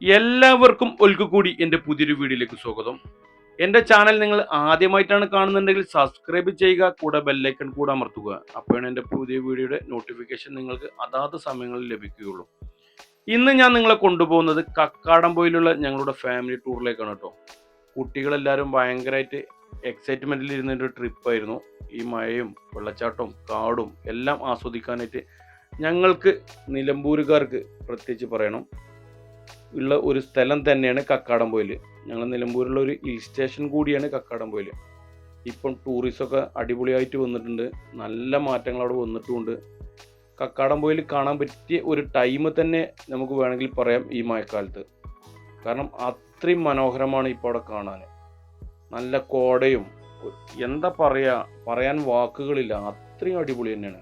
എല്ലാവർക്കും ഒരിക്കൽ കൂടി എൻ്റെ പുതിയൊരു വീഡിയോയിലേക്ക് സ്വാഗതം. എൻ്റെ ചാനൽ നിങ്ങൾ ആദ്യമായിട്ടാണ് കാണുന്നുണ്ടെങ്കിൽ സബ്സ്ക്രൈബ് ചെയ്യുക, കൂടെ ബെല്ലൈക്കൺ കൂടെ അമർത്തുക. അപ്പോഴാണ് എൻ്റെ പുതിയ വീഡിയോയുടെ നോട്ടിഫിക്കേഷൻ നിങ്ങൾക്ക് അതാത് സമയങ്ങളിൽ ലഭിക്കുകയുള്ളൂ. ഇന്ന് ഞാൻ നിങ്ങളെ കൊണ്ടുപോകുന്നത് കക്കാടംപൊയിലുള്ള ഞങ്ങളുടെ ഫാമിലി ടൂറിലേക്കാണ് കേട്ടോ. കുട്ടികളെല്ലാവരും ഭയങ്കരമായിട്ട് എക്സൈറ്റ്മെൻറ്റിൽ ഇരുന്നൊരു ട്രിപ്പായിരുന്നു. ഈ മഴയും വെള്ളച്ചാട്ടവും കാടും എല്ലാം ആസ്വദിക്കാനായിട്ട് ഞങ്ങൾക്ക് നിലമ്പൂരുകാർക്ക് പ്രത്യേകിച്ച് പറയണം ഉള്ള ഒരു സ്ഥലം തന്നെയാണ് കക്കാടംപൊയിൽ. ഞങ്ങൾ നിലമ്പൂരുള്ള ഒരു ഹിൽ സ്റ്റേഷൻ കൂടിയാണ് കക്കാടംപൊയിൽ. ഇപ്പം ടൂറിസമൊക്കെ അടിപൊളിയായിട്ട് വന്നിട്ടുണ്ട്, നല്ല മാറ്റങ്ങൾ അവിടെ വന്നിട്ടുമുണ്ട്. കക്കാടംപൊയിൽ കാണാൻ പറ്റിയ ഒരു ടൈം തന്നെ നമുക്ക് വേണമെങ്കിൽ പറയാം ഈ മഴക്കാലത്ത്. കാരണം അത്രയും മനോഹരമാണ് ഇപ്പോൾ അവിടെ കാണാൻ. നല്ല കോടയും എന്താ പറയാൻ വാക്കുകളില്ല, അത്രയും അടിപൊളി തന്നെയാണ്.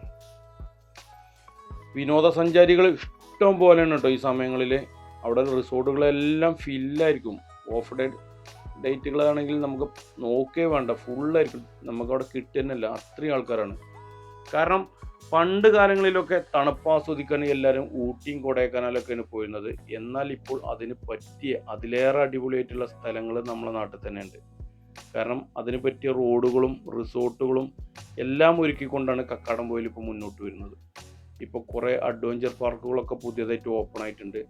വിനോദസഞ്ചാരികൾ ഇഷ്ടം പോലെയാണ് കേട്ടോ ഈ സമയങ്ങളിൽ. അവിടെ റിസോർട്ടുകളെല്ലാം ഫില്ലായിരിക്കും. ഓഫ് ഡേറ്റുകളാണെങ്കിൽ നമുക്ക് നോക്കേ വേണ്ട, ഫുള്ളായിരിക്കും. നമുക്കവിടെ കിട്ടുന്നില്ല, അത്രയും ആൾക്കാരാണ്. കാരണം പണ്ട് കാലങ്ങളിലൊക്കെ തണുപ്പ് ആസ്വദിക്കാൻ എല്ലാവരും ഊട്ടിയും കൊടൈക്കനാലൊക്കെയാണ് പോയിരുന്നത്. എന്നാൽ ഇപ്പോൾ അതിന് പറ്റിയ അതിലേറെ അടിപൊളിയായിട്ടുള്ള സ്ഥലങ്ങൾ നമ്മളെ നാട്ടിൽ തന്നെ ഉണ്ട്. കാരണം അതിന് പറ്റിയ റോഡുകളും റിസോർട്ടുകളും എല്ലാം ഒരുക്കിക്കൊണ്ടാണ് കക്കാടംപൊയിൽ ഇപ്പോൾ മുന്നോട്ട് വരുന്നത്. ഇപ്പോൾ കുറേ അഡ്വഞ്ചർ പാർക്കുകളൊക്കെ പുതിയതായിട്ട് ഓപ്പൺ ആയിട്ടുണ്ട്.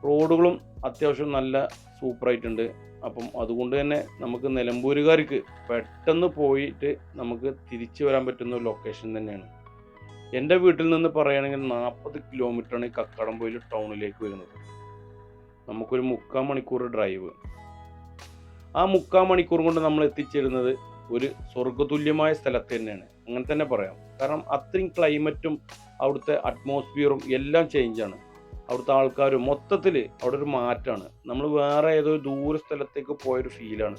റോഡുകളും അത്യാവശ്യം നല്ല സൂപ്പറായിട്ടുണ്ട്. അപ്പം അതുകൊണ്ട് തന്നെ നമുക്ക് നിലമ്പൂരുകാർക്ക് പെട്ടെന്ന് പോയിട്ട് നമുക്ക് തിരിച്ചു വരാൻ പറ്റുന്ന ഒരു ലൊക്കേഷൻ തന്നെയാണ്. എൻ്റെ വീട്ടിൽ നിന്ന് പറയുകയാണെങ്കിൽ 40 കിലോമീറ്ററാണ് ഈ കക്കാടംപൊയിൽ ടൗണിലേക്ക് വരുന്നത്. നമുക്കൊരു 3/4 മണിക്കൂർ ഡ്രൈവ്. ആ 3/4 മണിക്കൂർ കൊണ്ട് നമ്മൾ എത്തിച്ചേരുന്നത് ഒരു സ്വർഗതുല്യമായ സ്ഥലത്ത് തന്നെയാണ്, അങ്ങനെ തന്നെ പറയാം. കാരണം അത്രയും ക്ലൈമറ്റും അവിടുത്തെ അറ്റ്മോസ്ഫിയറും എല്ലാം ചേഞ്ചാണ്. അവിടുത്തെ ആൾക്കാരും മൊത്തത്തിൽ അവിടെ ഒരു മാറ്റമാണ്. നമ്മൾ വേറെ ഏതോ ദൂര സ്ഥലത്തേക്ക് പോയൊരു ഫീലാണ്.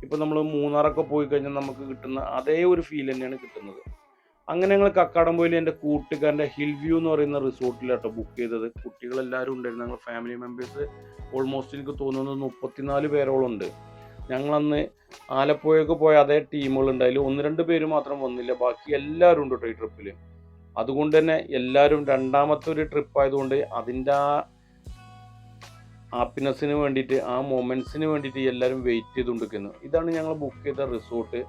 ഇപ്പോൾ നമ്മൾ മൂന്നാറൊക്കെ പോയി കഴിഞ്ഞാൽ നമുക്ക് കിട്ടുന്ന അതേ ഒരു ഫീൽ തന്നെയാണ് കിട്ടുന്നത്. അങ്ങനെ ഞങ്ങൾ കക്കാടംപൊയിൽ എൻ്റെ കൂട്ടുകാരൻ്റെ ഹിൽ വ്യൂ എന്ന് പറയുന്ന റിസോർട്ടിലാട്ടോ ബുക്ക് ചെയ്തത്. കുട്ടികളെല്ലാവരും ഉണ്ടായിരുന്നു. ഞങ്ങൾ ഫാമിലി മെമ്പേഴ്സ് ഓൾമോസ്റ്റ് എനിക്ക് തോന്നുന്നത് 34 പേരോളം ഉണ്ട്. ഞങ്ങളന്ന് ആലപ്പുഴയൊക്കെ പോയ അതേ ടീമുകളുണ്ടായാലും 1-2 പേര് മാത്രം വന്നില്ല, ബാക്കി എല്ലാവരും ഉണ്ട് കേട്ടോ ഈ ട്രിപ്പിൽ. അതുകൊണ്ട് തന്നെ എല്ലാവരും രണ്ടാമത്തെ ഒരു ട്രിപ്പ് ആയതുകൊണ്ട് അതിൻ്റെ ആ ഹാപ്പിനെസ്സിന് വേണ്ടിയിട്ട്, ആ മൊമെൻറ്റ്സിന് വേണ്ടിയിട്ട് എല്ലാവരും വെയിറ്റ് ചെയ്തുകൊണ്ടിരിക്കുന്നു. ഇതാണ് ഞങ്ങൾ ബുക്ക് ചെയ്ത റിസോർട്ട്.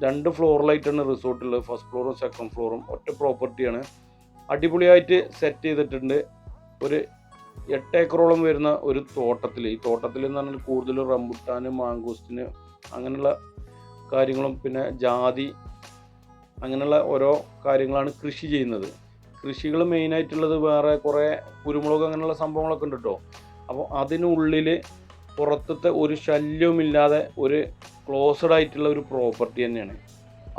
2 ഫ്ലോറിലായിട്ടാണ് റിസോർട്ടുള്ളത്. ഫസ്റ്റ് ഫ്ലോറും സെക്കൻഡ് ഫ്ലോറും ഒറ്റ പ്രോപ്പർട്ടിയാണ്. അടിപൊളിയായിട്ട് സെറ്റ് ചെയ്തിട്ടുണ്ട്. ഒരു 8 ഏക്കറോളം വരുന്ന ഒരു തോട്ടത്തിൽ. ഈ തോട്ടത്തിൽ എന്ന് പറഞ്ഞാൽ കൂടുതലും റംബുട്ടാന്, മാങ്കോസ്റ്റിന് അങ്ങനെയുള്ള കാര്യങ്ങളും പിന്നെ ജാതി അങ്ങനെയുള്ള ഓരോ കാര്യങ്ങളാണ് കൃഷി ചെയ്യുന്നത്. കൃഷികൾ മെയിനായിട്ടുള്ളത് വേറെ കുറേ കുരുമുളക് അങ്ങനെയുള്ള സംഭവങ്ങളൊക്കെ ഉണ്ട് കേട്ടോ. അപ്പോൾ അതിനുള്ളിൽ പുറത്തത്തെ ഒരു ശല്യവുമില്ലാതെ ഒരു ക്ലോസ്ഡ് ആയിട്ടുള്ള ഒരു പ്രോപ്പർട്ടി തന്നെയാണ്.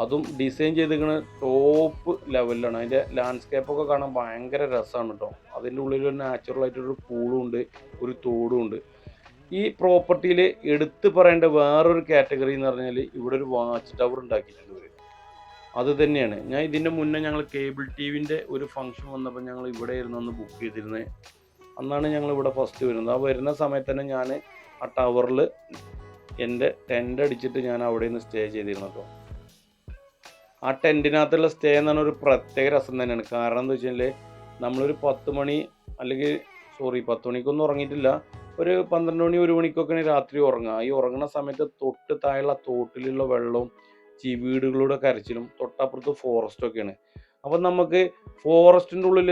അതും ഡിസൈൻ ചെയ്തിരിക്കുന്നത് ടോപ്പ് ലെവലിലാണ്. അതിൻ്റെ ലാൻഡ്സ്കേപ്പൊക്കെ കാണാൻ ഭയങ്കര രസമാണ് കേട്ടോ. അതിൻ്റെ ഉള്ളിൽ ഒരു നാച്ചുറലായിട്ടൊരു പൂളും ഉണ്ട്, ഒരു തോടും ഉണ്ട്. ഈ പ്രോപ്പർട്ടിയിൽ എടുത്തു പറയേണ്ട വേറൊരു കാറ്റഗറി എന്ന് പറഞ്ഞാൽ ഇവിടെ ഒരു വാച്ച് ടവർ ഉണ്ടാക്കിയിട്ടുണ്ട്. അത് തന്നെയാണ് ഞാൻ ഇതിൻ്റെ മുന്നേ ഞങ്ങൾ കേബിൾ ടി വിൻ്റെ ഒരു ഫംഗ്ഷൻ വന്നപ്പോൾ ഞങ്ങൾ ഇവിടെ ആയിരുന്നു അന്ന് ബുക്ക് ചെയ്തിരുന്നത്. അന്നാണ് ഞങ്ങൾ ഇവിടെ ഫസ്റ്റ് വരുന്നത്. ആ വരുന്ന സമയത്ത് തന്നെ ഞാൻ ആ ടവറിൽ എൻ്റെ ടെൻ്റ് അടിച്ചിട്ട് ഞാൻ അവിടെ നിന്ന് സ്റ്റേ ചെയ്തിരുന്നു കേട്ടോ. ആ ടെൻറ്റിനകത്തുള്ള സ്റ്റേ എന്ന് പറഞ്ഞാൽ ഒരു പ്രത്യേക രസം തന്നെയാണ്. കാരണം എന്താ വെച്ച് കഴിഞ്ഞാൽ നമ്മളൊരു 10 മണി അല്ലെങ്കിൽ 10 മണിക്കൊന്നും ഉറങ്ങിയിട്ടില്ല, ഒരു 12 മണി 1 മണിക്കൊക്കെയാണ് രാത്രി ഉറങ്ങുക. ഈ ഉറങ്ങുന്ന സമയത്ത് തൊട്ട് താഴെയുള്ള തോട്ടിലുള്ള വെള്ളവും വീടുകളുടെ കരച്ചിലും തൊട്ടപ്പുറത്ത് ഫോറസ്റ്റൊക്കെയാണ്. അപ്പം നമുക്ക് ഫോറസ്റ്റിൻ്റെ ഉള്ളിൽ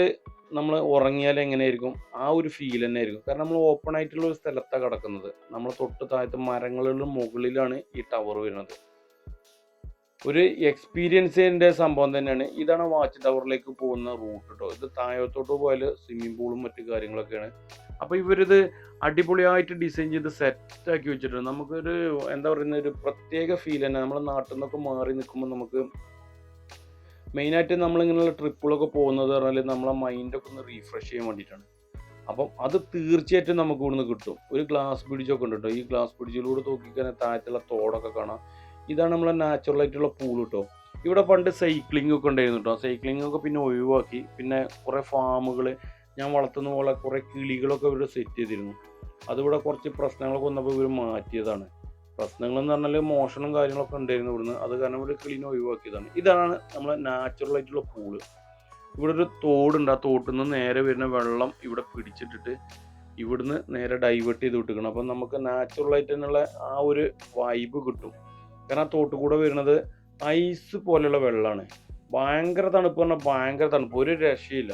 നമ്മൾ ഉറങ്ങിയാൽ എങ്ങനെയായിരിക്കും ആ ഒരു ഫീൽ തന്നെ ആയിരിക്കും. കാരണം നമ്മൾ ഓപ്പൺ ആയിട്ടുള്ള ഒരു സ്ഥലത്താണ് കിടക്കുന്നത്. നമ്മൾ തൊട്ട് താഴത്തെ മരങ്ങളുടെ മുകളിലാണ് ഈ ടവർ വരുന്നത്. ഒരു എക്സ്പീരിയൻസിൻ്റെ സംഭവം തന്നെയാണ്. ഇതാണ് വാച്ച് ടവറിലേക്ക് പോകുന്ന റൂട്ട് കേട്ടോ. ഇത് താഴത്തോട്ട് പോയാൽ സ്വിമ്മിംഗ് പൂളും മറ്റു കാര്യങ്ങളൊക്കെയാണ്. അപ്പോൾ ഇവരിത് അടിപൊളിയായിട്ട് ഡിസൈൻ ചെയ്ത് സെറ്റാക്കി വെച്ചിട്ടുണ്ട്. നമുക്കൊരു എന്താ പറയുന്ന ഒരു പ്രത്യേക ഫീൽ തന്നെ. നമ്മുടെ നാട്ടിൽ നിന്നൊക്കെ മാറി നിൽക്കുമ്പോൾ നമുക്ക് മെയിനായിട്ട് നമ്മളിങ്ങനെയുള്ള ട്രിപ്പുകളൊക്കെ പോകുന്നത് പറഞ്ഞാൽ നമ്മളെ മൈൻഡൊക്കെ ഒന്ന് റീഫ്രഷ് ചെയ്യാൻ വേണ്ടിയിട്ടാണ്. അപ്പം അത് തീർച്ചയായിട്ടും നമുക്ക് ഇവിടുന്ന് കിട്ടും. ഒരു ഗ്ലാസ് ബ്രിഡ്ജൊക്കെ ഉണ്ട് കേട്ടോ. ഈ ഗ്ലാസ് ബ്രിഡ്ജിലൂടെ നോക്കിക്കഴിഞ്ഞാൽ താഴത്തുള്ള തോടൊക്കെ കാണാം. ഇതാണ് നമ്മളെ നാച്ചുറലായിട്ടുള്ള പൂൾ കേട്ടോ. ഇവിടെ പണ്ട് സൈക്ലിംഗ് ഒക്കെ ഉണ്ടായിരുന്നു കേട്ടോ. സൈക്ലിംഗ് ഒക്കെ പിന്നെ ഒഴിവാക്കി. പിന്നെ കുറേ ഫാമുകൾ, ഞാൻ വളർത്തുന്ന പോലെ കുറേ കിളികളൊക്കെ ഇവിടെ സെറ്റ് ചെയ്തിരുന്നു. അതിവിടെ കുറച്ച് പ്രശ്നങ്ങളൊക്കെ വന്നപ്പോൾ ഇവർ മാറ്റിയതാണ്. പ്രശ്നങ്ങളെന്ന് പറഞ്ഞാൽ മോഷണം കാര്യങ്ങളൊക്കെ ഉണ്ടായിരുന്നു ഇവിടുന്ന്. അത് കാരണം ഒരു ക്ലീൻ ഒഴിവാക്കിയതാണ്. ഇതാണ് നമ്മളെ നാച്ചുറലായിട്ടുള്ള പൂള്. ഇവിടെ ഒരു തോടുണ്ട്. ആ തോട്ടിൽ നിന്ന് നേരെ വരുന്ന വെള്ളം ഇവിടെ പിടിച്ചിട്ടിട്ട് ഇവിടുന്ന് നേരെ ഡൈവേർട്ട് ചെയ്ത് വിട്ടിരിക്കണം. അപ്പം നമുക്ക് നാച്ചുറലായിട്ട് തന്നെയുള്ള ആ ഒരു വൈബ് കിട്ടും. കാരണം ആ തോട്ടിൽ കൂടെ വരുന്നത് ഐസ് പോലെയുള്ള വെള്ളമാണ്. ഭയങ്കര തണുപ്പ് പറഞ്ഞാൽ ഭയങ്കര തണുപ്പ്, ഒരു രക്ഷയില്ല.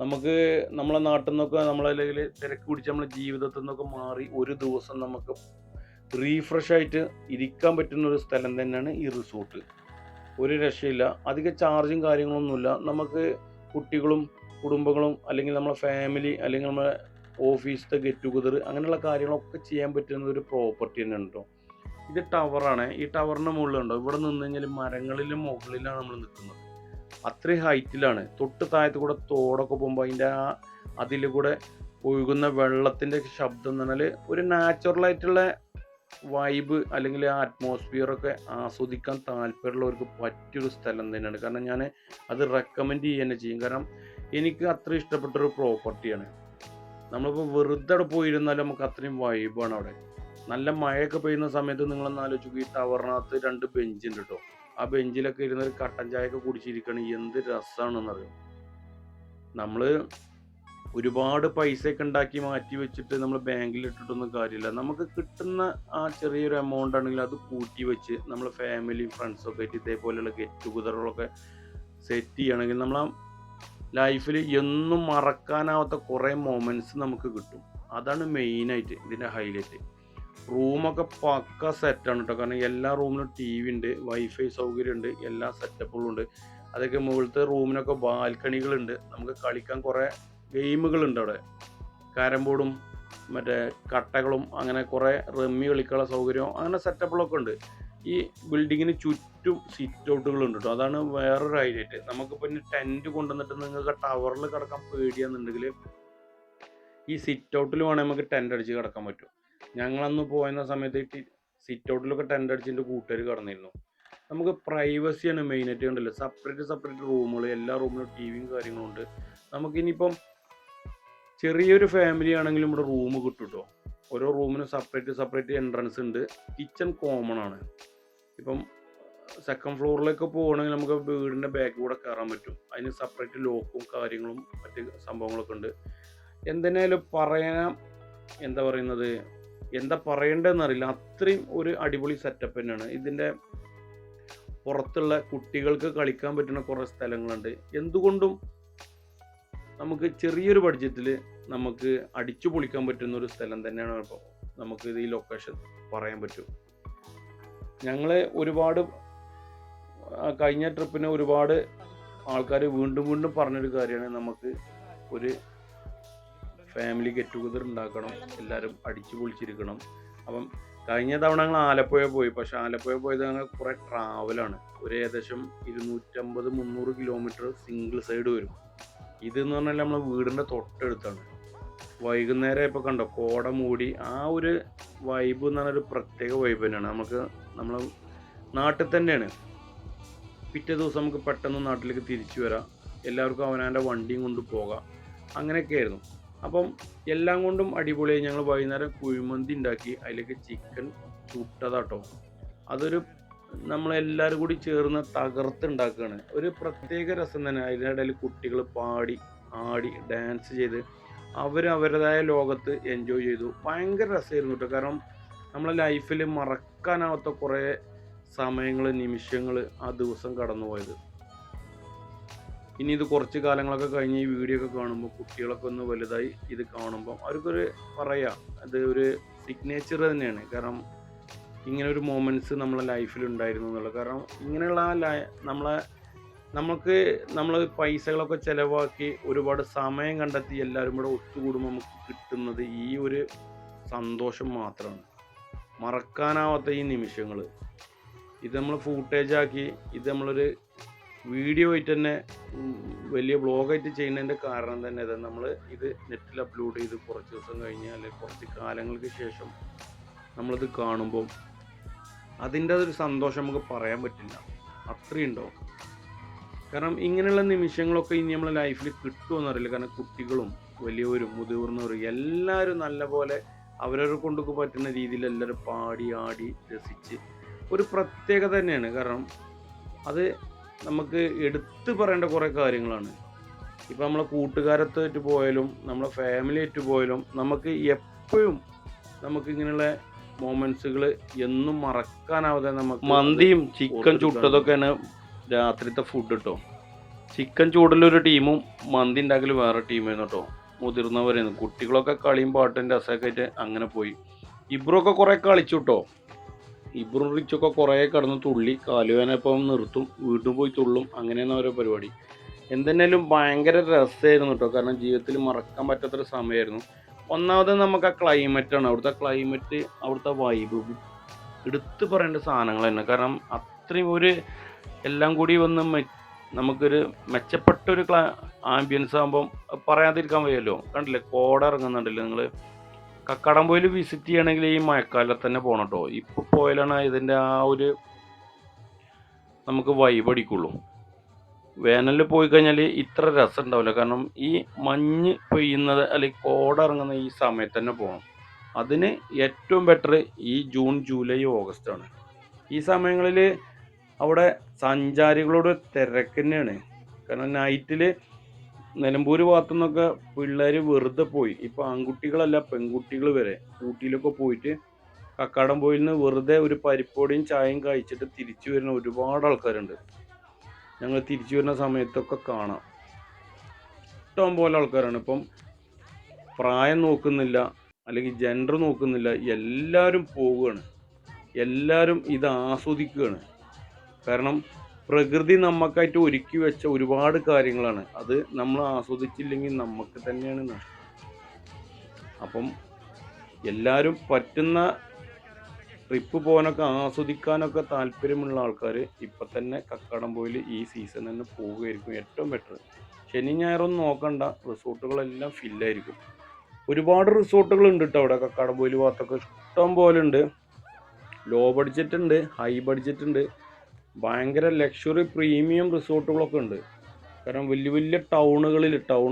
നമുക്ക് നമ്മളെ നാട്ടിൽ നിന്നൊക്കെ നമ്മളല്ലെങ്കിൽ തിരക്ക് പിടിച്ച് നമ്മളെ ജീവിതത്തിൽ നിന്നൊക്കെ മാറി ഒരു ദിവസം നമുക്ക് റീഫ്രഷ് ആയിട്ട് ഇരിക്കാൻ പറ്റുന്ന ഒരു സ്ഥലം തന്നെയാണ് ഈ റിസോർട്ട്. ഒരു രക്ഷയില്ല. അധികം ചാർജും കാര്യങ്ങളൊന്നുമില്ല. നമുക്ക് കുട്ടികളും കുടുംബങ്ങളും അല്ലെങ്കിൽ നമ്മളെ ഫാമിലി അല്ലെങ്കിൽ നമ്മളെ ഓഫീസിലത്തെ ഗെറ്റ് ടുഗദർ അങ്ങനെയുള്ള കാര്യങ്ങളൊക്കെ ചെയ്യാൻ പറ്റുന്ന ഒരു പ്രോപ്പർട്ടി തന്നെ ഉണ്ടോ. ഇത് ടവറാണ്. ഈ ടവറിൻ്റെ മുകളിലുണ്ടോ, ഇവിടെ നിന്ന് കഴിഞ്ഞാൽ മരങ്ങളിലും മുകളിലാണ് നമ്മൾ നിൽക്കുന്നത്. അത്രയും ഹൈറ്റിലാണ്. തൊട്ട് താഴത്ത് കൂടെ തോടൊക്കെ പോകുമ്പോൾ അതിൻ്റെ അതിൽ കൂടെ ഒഴുകുന്ന വെള്ളത്തിൻ്റെ ശബ്ദം എന്ന് പറഞ്ഞാൽ ഒരു നാച്ചുറലായിട്ടുള്ള വൈബ് അല്ലെങ്കിൽ ആ അറ്റ്മോസ്ഫിയറൊക്കെ ആസ്വദിക്കാൻ താല്പര്യമുള്ളവർക്ക് പറ്റിയൊരു സ്ഥലം തന്നെയാണ്. കാരണം ഞാൻ അത് റെക്കമെൻഡ് ചെയ്യുക ചെയ്യും. കാരണം എനിക്ക് അത്ര ഇഷ്ടപ്പെട്ടൊരു പ്രോപ്പർട്ടിയാണ്. നമ്മളിപ്പോൾ വെറുതെ അവിടെ പോയിരുന്നാലും നമുക്ക് അത്രയും വൈബാണ് അവിടെ. നല്ല മഴയൊക്കെ പെയ്യുന്ന സമയത്ത് നിങ്ങളൊന്ന് ആലോചിക്കും, ഈ ടവറിനകത്ത് 2 ബെഞ്ച് ഉണ്ട് കേട്ടോ. ആ ബെഞ്ചിലൊക്കെ ഇരുന്ന് ഒരു കട്ടൻ ചായയൊക്കെ കുടിച്ചിരിക്കുകയാണെങ്കിൽ എന്ത് രസമാണെന്നറിയാം. നമ്മൾ ഒരുപാട് പൈസയൊക്കെ ഉണ്ടാക്കി മാറ്റി വെച്ചിട്ട് നമ്മൾ ബാങ്കിൽ ഇട്ടിട്ടൊന്നും കാര്യമില്ല. നമുക്ക് കിട്ടുന്ന ആ ചെറിയൊരു എമൗണ്ട് ആണെങ്കിൽ അത് കൂട്ടി വെച്ച് നമ്മൾ ഫാമിലി ഫ്രണ്ട്സൊക്കെ ആയിട്ട് ഇതേപോലെയുള്ള ഗെറ്റ് ടുഗദറുകളൊക്കെ സെറ്റ് ചെയ്യുകയാണെങ്കിൽ നമ്മളാ ലൈഫിൽ എന്നും മറക്കാനാവാത്ത കുറേ മൊമെൻറ്റ്സ് നമുക്ക് കിട്ടും. അതാണ് മെയിനായിട്ട് ഇതിൻ്റെ ഹൈലൈറ്റ്. റൂമൊക്കെ പക്ക സെറ്റാണ് കേട്ടോ. കാരണം എല്ലാ റൂമിലും TV ഉണ്ട്, വൈഫൈ സൗകര്യമുണ്ട്, എല്ലാ സെറ്റപ്പുകളും ഉണ്ട്. അതൊക്കെ മുകളിലത്തെ റൂമിനൊക്കെ ബാൽക്കണികളുണ്ട്. നമുക്ക് കളിക്കാൻ കുറേ ഗെയിമുകളുണ്ട് അവിടെ. കാരം ബോർഡും മറ്റേ കട്ടകളും അങ്ങനെ കുറേ റമ്മി കളിക്കാനുള്ള സൗകര്യം അങ്ങനെ സെറ്റപ്പുകളൊക്കെ ഉണ്ട്. ഈ ബിൽഡിങ്ങിന് ചുറ്റും സിറ്റ് ഔട്ടുകളുണ്ട് കേട്ടോ. അതാണ് വേറൊരു ഹൈലൈറ്റ്. നമുക്കിപ്പോൾ ഇനി ടെൻറ്റ് കൊണ്ടുവന്നിട്ട് നിങ്ങൾക്ക് ടവറിൽ കിടക്കാൻ പേടിയാണെന്നുണ്ടെങ്കിൽ ഈ സിറ്റ് ഔട്ടിൽ വേണമെങ്കിൽ നമുക്ക് ടെൻ്റ് അടിച്ച് കിടക്കാൻ പറ്റും. ഞങ്ങളന്ന് പോയുന്ന സമയത്ത് സിറ്റ് ഔട്ടിലൊക്കെ ടെൻ്റ് അടിച്ചിട്ട് കൂട്ടുകാർ കിടന്നിരുന്നു. നമുക്ക് പ്രൈവസിയാണ് മെയിനായിട്ട്. കണ്ടില്ല, സെപ്പറേറ്റ് റൂമുകൾ, എല്ലാ റൂമിലും TVയും കാര്യങ്ങളും ഉണ്ട്. നമുക്കിനിയിപ്പം ചെറിയൊരു ഫാമിലി ആണെങ്കിലും ഇവിടെ റൂം കിട്ടും കേട്ടോ. ഓരോ റൂമിനും സെപ്പറേറ്റ് എൻട്രൻസ് ഉണ്ട്. കിച്ചൺ കോമൺ ആണ്. ഇപ്പം സെക്കൻഡ് ഫ്ലോറിലേക്ക് പോകണമെങ്കിൽ നമുക്ക് വീടിൻ്റെ ബാക്ക് കൂടെ കയറാൻ പറ്റും. അതിന് സെപ്പറേറ്റ് ലോക്കും കാര്യങ്ങളും മറ്റ് സംഭവങ്ങളൊക്കെ ഉണ്ട്. എന്തിനായാലും പറയാൻ എന്താ പറയേണ്ടതെന്നറിയില്ല. അത്രയും ഒരു അടിപൊളി സെറ്റപ്പ് തന്നെയാണ്. ഇതിൻ്റെ പുറത്തുള്ള കുട്ടികൾക്ക് കളിക്കാൻ പറ്റുന്ന കുറേ സ്ഥലങ്ങളുണ്ട്. എന്തുകൊണ്ടും നമുക്ക് ചെറിയൊരു ബഡ്ജറ്റിൽ നമുക്ക് അടിച്ചു പൊളിക്കാൻ പറ്റുന്ന ഒരു സ്ഥലം തന്നെയാണ്. ഇപ്പോൾ നമുക്ക് ഇത് ഈ ലൊക്കേഷൻ പറയാൻ പറ്റും. ഞങ്ങൾ ഒരുപാട് കഴിഞ്ഞ ട്രിപ്പിന് ഒരുപാട് ആൾക്കാർ വീണ്ടും പറഞ്ഞൊരു കാര്യമാണ്, നമുക്ക് ഒരു ഫാമിലി ഗെറ്റ് ടുഗദർ ഉണ്ടാക്കണം, എല്ലാവരും അടിച്ചു പൊളിച്ചിരിക്കണം. അപ്പം കഴിഞ്ഞ തവണ ഞങ്ങൾ ആലപ്പുഴ പോയി. പക്ഷേ ആലപ്പുഴ പോയത് ഞങ്ങൾ കുറേ ട്രാവലാണ്. ഒരു ഏകദേശം 250-300 കിലോമീറ്റർ സിംഗിൾ സൈഡ് വരും. ഇതെന്ന് പറഞ്ഞാൽ നമ്മളെ വീടിൻ്റെ തൊട്ടടുത്താണ്. വൈകുന്നേരം ഇപ്പോൾ കണ്ടോ കോട മൂടി, ആ ഒരു വൈബ് എന്ന് പറഞ്ഞൊരു പ്രത്യേക വൈബ് തന്നെയാണ്. നമ്മളെ നാട്ടിൽ തന്നെയാണ്. പിറ്റേ ദിവസം നമുക്ക് പെട്ടെന്ന് നാട്ടിലേക്ക് തിരിച്ചു വരാം. എല്ലാവർക്കും അവനവൻ്റെ വണ്ടിയും കൊണ്ട് പോകാം. അങ്ങനെയൊക്കെ ആയിരുന്നു. അപ്പം എല്ലാം കൊണ്ടും അടിപൊളിയായി. ഞങ്ങൾ വൈകുന്നേരം കുഴിമന്തി ഉണ്ടാക്കി. അതിലേക്ക് ചിക്കൻ ചുട്ടതാട്ടോ. അതൊരു നമ്മളെല്ലാവരും കൂടി ചേർന്ന് തകർത്തുണ്ടാക്കുകയാണ്. ഒരു പ്രത്യേക രസം തന്നെ. അതിനിടയിൽ കുട്ടികൾ പാടി ആടി ഡാൻസ് ചെയ്ത് അവരവരുടേതായ ലോകത്ത് എൻജോയ് ചെയ്തു. ഭയങ്കര രസമായിരുന്നു കേട്ടോ. കാരണം നമ്മളെ ലൈഫിൽ മറക്കാനാവാത്ത കുറേ സമയങ്ങൾ, നിമിഷങ്ങൾ ആ ദിവസം കടന്നുപോയത്. ഇനി ഇത് കുറച്ച് കാലങ്ങളൊക്കെ കഴിഞ്ഞ് ഈ വീഡിയോ ഒക്കെ കാണുമ്പോൾ കുട്ടികളൊക്കെ ഒന്ന് വലുതായി ഇത് കാണുമ്പോൾ അവർക്കൊരു അത് ഒരു സിഗ്നേച്ചർ തന്നെയാണ്. കാരണം ഇങ്ങനെ ഒരു മൊമെൻറ്റ്സ് നമ്മളെ ലൈഫിൽ ഉണ്ടായിരുന്നു എന്നുള്ളത്. കാരണം ഇങ്ങനെയുള്ള നമ്മൾ പൈസകളൊക്കെ ചിലവാക്കി ഒരുപാട് സമയം കണ്ടെത്തി എല്ലാവരും കൂടെ ഒത്തുകൂടുമ്പോൾ നമുക്ക് കിട്ടുന്നത് ഈ ഒരു സന്തോഷം മാത്രമാണ്. മറക്കാനാവാത്ത ഈ നിമിഷങ്ങൾ ഇത് നമ്മൾ ഫൂട്ടേജാക്കി ഇത് നമ്മളൊരു വീഡിയോ ആയിട്ട് തന്നെ വലിയ വ്ളോഗായിട്ട് ചെയ്യുന്നതിൻ്റെ കാരണം തന്നെ അത് നമ്മൾ ഇത് നെറ്റിൽ അപ്ലോഡ് ചെയ്ത് കുറച്ച് ദിവസം കഴിഞ്ഞ് അല്ലെങ്കിൽ കുറച്ച് കാലങ്ങൾക്ക് ശേഷം നമ്മളിത് കാണുമ്പം അതിൻ്റെ ഒരു സന്തോഷം നമുക്ക് പറയാൻ പറ്റില്ല. അത്രയും ഉണ്ടാവും. കാരണം ഇങ്ങനെയുള്ള നിമിഷങ്ങളൊക്കെ ഇനി നമ്മളെ ലൈഫിൽ കിട്ടുമെന്നറിയില്ല. കാരണം കുട്ടികളും വലിയവരും മുതിർന്നവരും എല്ലാവരും നല്ലപോലെ അവരവരെ കൊണ്ടൊക്കെ പറ്റുന്ന രീതിയിൽ എല്ലാവരും പാടി ആടി രസിച്ച് ഒരു പ്രത്യേകത തന്നെയാണ്. കാരണം അത് നമുക്ക് എടുത്തു പറയേണ്ട കുറേ കാര്യങ്ങളാണ്. ഇപ്പം നമ്മളെ കൂട്ടുകാരത്തായിട്ട് പോയാലും നമ്മളെ ഫാമിലി ആയിട്ട് പോയാലും നമുക്ക് എപ്പോഴും നമുക്ക് ഇങ്ങനെയുള്ള മൊമെന്റ്സുകൾ എന്നും മറക്കാനാവാതെ നമുക്ക് മന്തിയും ചിക്കൻ ചുട്ടതൊക്കെയാണ് രാത്രിത്തെ ഫുഡ് കേട്ടോ. ചിക്കൻ ചൂടലൊരു ടീമും മന്തി ഉണ്ടാക്കൽ വേറെ ടീമായിരുന്നു കേട്ടോ. മുതിർന്നവരായിരുന്നു. കുട്ടികളൊക്കെ കളിയും പാട്ടും രസമൊക്കെ ആയിട്ട് അങ്ങനെ പോയി. ഇബ്രൊക്കെ കുറേ കളിച്ചു കേട്ടോ. ഇബ്രും റിച്ചൊക്കെ കുറേ കിടന്ന് തുള്ളി, കാലുവേനപ്പം നിർത്തും, വീണ്ടും പോയി തുള്ളും, അങ്ങനെയാണ് ഓരോ പരിപാടി. എന്തെന്നാലും ഭയങ്കര രസമായിരുന്നു കേട്ടോ. കാരണം ജീവിതത്തിൽ മറക്കാൻ പറ്റാത്തൊരു സമയമായിരുന്നു. ഒന്നാമത് നമുക്ക് ആ ക്ലൈമറ്റാണ്, അവിടുത്തെ ക്ലൈമറ്റ്, അവിടുത്തെ വൈബ് എടുത്ത് പറയേണ്ട സാധനങ്ങൾ തന്നെ. കാരണം അത്രയും ഒരു എല്ലാം കൂടി വന്ന് നമുക്കൊരു മെച്ചപ്പെട്ടൊരു ആംബിയൻസ് ആകുമ്പം പറയാതിരിക്കാൻ വയ്യല്ലോ. കണ്ടില്ലേ, കോട ഇറങ്ങുന്നുണ്ടല്ലോ നിങ്ങൾ. കക്കാടംപൊയിൽ വിസിറ്റ് ചെയ്യണമെങ്കിൽ ഈ മഴക്കാലത്ത് തന്നെ പോകണം കേട്ടോ. ഇപ്പോൾ പോയാലാണ് ഇതിൻ്റെ ആ ഒരു നമുക്ക് വൈബ് അടിക്കുള്ളൂ. വേനലിൽ പോയി കഴിഞ്ഞാൽ ഇത്ര രസം ഉണ്ടാവില്ല. കാരണം ഈ മഞ്ഞ് പെയ്യുന്നത് അല്ലെങ്കിൽ കോട ഇറങ്ങുന്ന ഈ സമയത്ത് തന്നെ പോകണം. അതിന് ഏറ്റവും ബെറ്റർ ഈ ജൂൺ, ജൂലൈ, ഓഗസ്റ്റ് ആണ്. ഈ സമയങ്ങളിൽ അവിടെ സഞ്ചാരികളോട് തിരക്ക് തന്നെയാണ്. കാരണം നൈറ്റിൽ നിലമ്പൂർ ഭാഗത്തു നിന്നൊക്കെ പിള്ളേർ വെറുതെ പോയി. ഇപ്പോൾ ആൺകുട്ടികളല്ല, പെൺകുട്ടികൾ വരെ ഊട്ടിയിലൊക്കെ പോയിട്ട് കക്കാടംപൊയിൽ നിന്ന് വെറുതെ ഒരു പരിപ്പോടിയും ചായയും കഴിച്ചിട്ട് തിരിച്ചു വരുന്ന ഒരുപാട് ആൾക്കാരുണ്ട്. ഞങ്ങൾ തിരിച്ചു വരുന്ന സമയത്തൊക്കെ കാണാം. ഇഷ്ടം പോലെ ആൾക്കാരാണ്. ഇപ്പം പ്രായം നോക്കുന്നില്ല, അല്ലെങ്കിൽ ജെൻഡർ നോക്കുന്നില്ല, എല്ലാവരും പോവുകയാണ്. എല്ലാവരും ഇത് ആസ്വദിക്കുകയാണ്. കാരണം പ്രകൃതി നമുക്കായിട്ട് ഒരുക്കി വെച്ച ഒരുപാട് കാര്യങ്ങളാണ്. അത് നമ്മൾ ആസ്വദിച്ചില്ലെങ്കിൽ നമുക്ക് തന്നെയാണ് നഷ്ടം. അപ്പം എല്ലാവരും പറ്റുന്ന ട്രിപ്പ് പോകാനൊക്കെ ആസ്വദിക്കാനൊക്കെ താല്പര്യമുള്ള ആൾക്കാർ ഇപ്പം തന്നെ കക്കാടംപൊയിൽ ഈ സീസൺ തന്നെ പോവുകയായിരിക്കും ഏറ്റവും ബെറ്റർ. ശനി ഞായറൊന്നും നോക്കണ്ട, റിസോർട്ടുകളെല്ലാം ഫില്ലായിരിക്കും. ഒരുപാട് റിസോർട്ടുകൾ ഉണ്ട് കേട്ടോ അവിടെ കക്കാടംപൊയിൽ ഭാഗത്തൊക്കെ ഇഷ്ടം പോലെ ഉണ്ട്. ലോ ബഡ്ജറ്റ് ഉണ്ട്, ഹൈ ബഡ്ജറ്റ് ഉണ്ട്, ഭയങ്കര ലക്ഷറി പ്രീമിയം റിസോർട്ടുകളൊക്കെ ഉണ്ട്. കാരണം വലിയ വലിയ ടൗൺ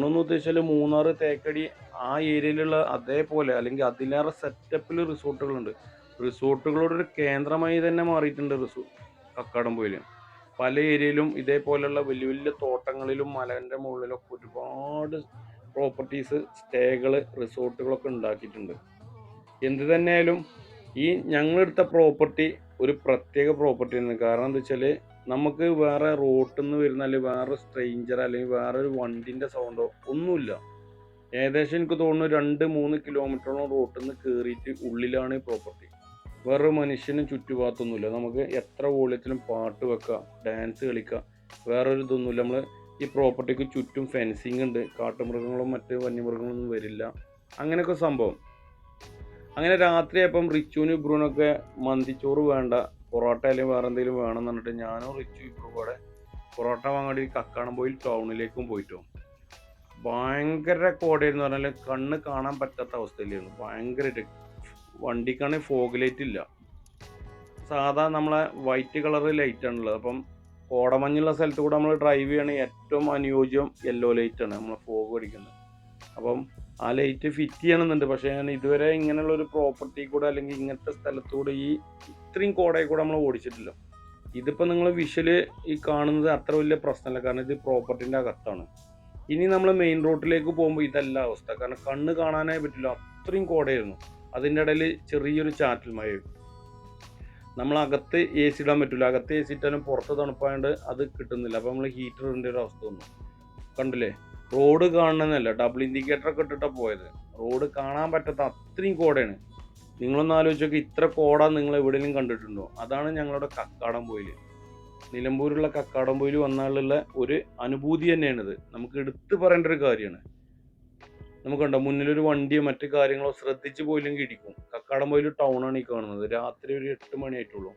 എന്ന് ഉദ്ദേശിച്ചാൽ മൂന്നാർ, തേക്കടി ആ ഏരിയയിലുള്ള അതേപോലെ അല്ലെങ്കിൽ അതിലേറെ സെറ്റപ്പിൽ റിസോർട്ടുകളുണ്ട്. റിസോർട്ടുകളോടൊരു കേന്ദ്രമായി തന്നെ മാറിയിട്ടുണ്ട് കക്കാടംപൊയിൽ. പല ഏരിയയിലും ഇതേപോലെയുള്ള വലിയ വലിയ തോട്ടങ്ങളിലും മലൻ്റെ മുകളിലൊക്കെ ഒരുപാട് പ്രോപ്പർട്ടീസ്, സ്റ്റേകൾ, റിസോർട്ടുകളൊക്കെ ഉണ്ടാക്കിയിട്ടുണ്ട്. എന്ത് തന്നെയായാലും ഈ ഞങ്ങളെടുത്ത പ്രോപ്പർട്ടി ഒരു പ്രത്യേക പ്രോപ്പർട്ടിയാണ്. കാരണം എന്താ വെച്ചാൽ നമുക്ക് വേറെ റോട്ടിൽ നിന്ന് വരുന്ന അല്ലെങ്കിൽ വേറെ സ്ട്രെയിഞ്ചർ അല്ലെങ്കിൽ വേറൊരു വണ്ടിൻ്റെ സൗണ്ടോ ഒന്നുമില്ല. ഏകദേശം എനിക്ക് തോന്നുന്നു 2-3 കിലോമീറ്ററോളം റോട്ടിൽ നിന്ന് കയറിയിട്ട് ഉള്ളിലാണ് ഈ പ്രോപ്പർട്ടി. വേറൊരു മനുഷ്യനും ചുറ്റുഭാഗത്തൊന്നുമില്ല. നമുക്ക് എത്ര വോള്യത്തിലും പാട്ട് വെക്കാം, ഡാൻസ് കളിക്കാം, വേറൊരു ഇതൊന്നുമില്ല. നമ്മൾ ഈ പ്രോപ്പർട്ടിക്ക് ചുറ്റും ഫെൻസിങ് ഉണ്ട്. കാട്ടുമൃഗങ്ങളും മറ്റ് വന്യമൃഗങ്ങളൊന്നും വരില്ല. അങ്ങനെയൊക്കെ സംഭവം. അങ്ങനെ രാത്രിയായപ്പം റിച്ചുവിനും ഇബ്രുവിനൊക്കെ മന്തിച്ചോറ് വേണ്ട, പൊറോട്ട അല്ലെങ്കിൽ വേറെ എന്തെങ്കിലും വേണമെന്ന് പറഞ്ഞിട്ട് ഞാനും റിച്ചു ഇബ്രു കൂടെ പൊറോട്ട വാങ്ങാണ്ടി കക്കാടംപൊയിൽ ടൗണിലേക്കും പോയിട്ടോ. ഭയങ്കര കോടയെന്ന് പറഞ്ഞാൽ കണ്ണ് കാണാൻ പറ്റാത്ത അവസ്ഥയിലായിരുന്നു. ഭയങ്കരമായിട്ട് വണ്ടിക്കാണെങ്കിൽ ഫോഗ് ലൈറ്റ് ഇല്ല, സാധാ നമ്മളെ വൈറ്റ് കളർ ലൈറ്റാണുള്ളത്. അപ്പം കോടമഞ്ഞുള്ള സ്ഥലത്ത് കൂടെ നമ്മൾ ഡ്രൈവ് ചെയ്യണമെങ്കിൽ ഏറ്റവും അനുയോജ്യം യെല്ലോ ലൈറ്റാണ്, നമ്മൾ ഫോഗ് അടിക്കുന്നത്. അപ്പം ആ ലൈറ്റ് ഫിറ്റ് ചെയ്യണമെന്നുണ്ട്. പക്ഷേ ഞാൻ ഇതുവരെ ഇങ്ങനെയുള്ള ഒരു പ്രോപ്പർട്ടി കൂടെ അല്ലെങ്കിൽ ഇങ്ങനത്തെ സ്ഥലത്തൂടെ ഇത്രയും കോടയിൽ കൂടെ നമ്മൾ ഓടിച്ചിട്ടില്ല. ഇതിപ്പോൾ നിങ്ങൾ വിഷ്വല് ഈ കാണുന്നത് അത്ര വലിയ പ്രശ്നമല്ല, കാരണം ഇത് പ്രോപ്പർട്ടിൻ്റെ അകത്താണ്. ഇനി നമ്മൾ മെയിൻ റോഡിലേക്ക് പോകുമ്പോൾ ഇതല്ല അവസ്ഥ. കാരണം കണ്ണ് കാണാനേ പറ്റില്ല, അത്രയും കോടയായിരുന്നു. അതിൻ്റെ ഇടയിൽ ചെറിയൊരു ചാറ്റൽ മഴയും. നമ്മളകത്ത് എ സി ഇടാൻ പറ്റില്ല, അകത്ത് എ സി ഇട്ടാലും പുറത്ത് തണുപ്പായതുകൊണ്ട് അത് കിട്ടുന്നില്ല. അപ്പോൾ നമ്മൾ ഹീറ്റർ ഇടേണ്ട ഒരു അവസ്ഥ വന്നു. കണ്ടില്ലേ, റോഡ് കാണണമെന്നല്ല, ഡബിൾ ഇൻഡിക്കേറ്റർ ഒക്കെ ഇട്ടിട്ടാണ് പോയത്. റോഡ് കാണാൻ പറ്റാത്ത അത്രയും കോടയാണ്. നിങ്ങളൊന്ന് ആലോചിച്ച് നോക്കി, ഇത്ര കോട നിങ്ങൾ എവിടെയെങ്കിലും കണ്ടിട്ടുണ്ടോ? അതാണ് ഞങ്ങളുടെ കക്കാടംപൊയിൽ. നിലമ്പൂരുള്ള കക്കാടംപൊയിൽ വന്നാലുള്ള ഒരു അനുഭൂതി തന്നെയാണിത്. നമുക്ക് എടുത്തു പറയേണ്ട ഒരു കാര്യമാണ്. നമുക്കുണ്ടോ മുന്നിലൊരു വണ്ടിയോ മറ്റു കാര്യങ്ങളോ ശ്രദ്ധിച്ചു പോയില്ലെങ്കിൽ ഇടിക്കും. കക്കാടംപൊയിൽ ടൗണാണ് ഈ കാണുന്നത്. രാത്രി ഒരു 8 മണിയായിട്ടുള്ളൂ.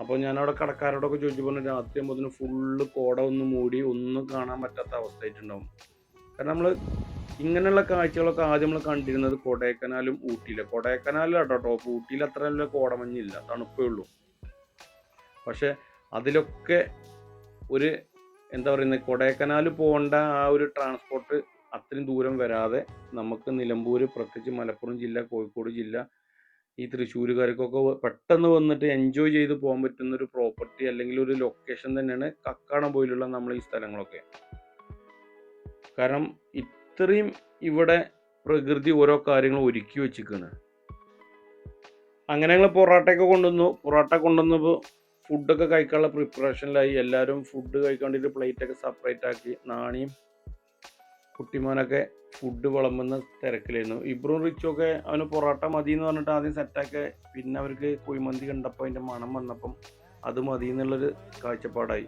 അപ്പോൾ ഞാനവിടെ കടക്കാരോടൊക്കെ ചോദിച്ചു പറഞ്ഞു, രാത്രി ആകുമ്പോഴത്തേന് ഫുള്ള് കോട ഒന്ന് മൂടി ഒന്നും കാണാൻ പറ്റാത്ത അവസ്ഥയായിട്ടുണ്ടാവും. കാരണം നമ്മൾ ഇങ്ങനെയുള്ള കാഴ്ചകളൊക്കെ ആദ്യം നമ്മൾ കണ്ടിരുന്നത് കൊടൈക്കനാലും ഊട്ടിയിലെ. കൊടൈക്കനാലിലാണ് കേട്ടോ ടോപ്പ്. ഊട്ടിയിൽ അത്ര നല്ല കോടമഞ്ഞില്ല, തണുപ്പേ ഉള്ളൂ. പക്ഷെ അതിലൊക്കെ ഒരു എന്താ പറയുന്നത്, കൊടൈക്കനാൽ പോകേണ്ട ആ ഒരു ട്രാൻസ്പോർട്ട് അത്രയും ദൂരം വരാതെ നമുക്ക് നിലമ്പൂർ, പ്രത്യേകിച്ച് മലപ്പുറം ജില്ല, കോഴിക്കോട് ജില്ല, ഈ തൃശ്ശൂരുകാർക്കൊക്കെ പെട്ടെന്ന് വന്നിട്ട് എൻജോയ് ചെയ്ത് പോകാൻ പറ്റുന്ന ഒരു പ്രോപ്പർട്ടി അല്ലെങ്കിൽ ഒരു ലൊക്കേഷൻ തന്നെയാണ് കക്കാടംപൊയിലുള്ള നമ്മൾ ഈ സ്ഥലങ്ങളൊക്കെ. കാരണം ഇത്രയും ഇവിടെ പ്രകൃതി ഓരോ കാര്യങ്ങൾ ഒരുക്കി വെച്ചിരിക്കുകയാണ്. അങ്ങനെ ഞങ്ങൾ പൊറോട്ടയൊക്കെ കൊണ്ടുവന്നു. പൊറോട്ട കൊണ്ടുവന്നപ്പോൾ ഫുഡൊക്കെ കഴിക്കാനുള്ള പ്രിപ്പറേഷനിലായി. എല്ലാവരും ഫുഡ് കഴിക്കാൻ വേണ്ടിയിട്ട് പ്ലേറ്റൊക്കെ സെപ്പറേറ്റ് ആക്കി. നാണിയും കുട്ടിമാനൊക്കെ ഫുഡ് വിളമ്പുന്ന തിരക്കിലായിരുന്നു. ഇബ്രും റിച്ചുമൊക്കെ അവന് പൊറോട്ട മതി എന്ന് പറഞ്ഞിട്ട് ആദ്യം സെറ്റാക്കി. പിന്നെ അവർക്ക് കുഴിമന്തി കണ്ടപ്പോൾ അതിൻ്റെ മണം വന്നപ്പം അത് മതി എന്നുള്ളൊരു കാഴ്ചപ്പാടായി.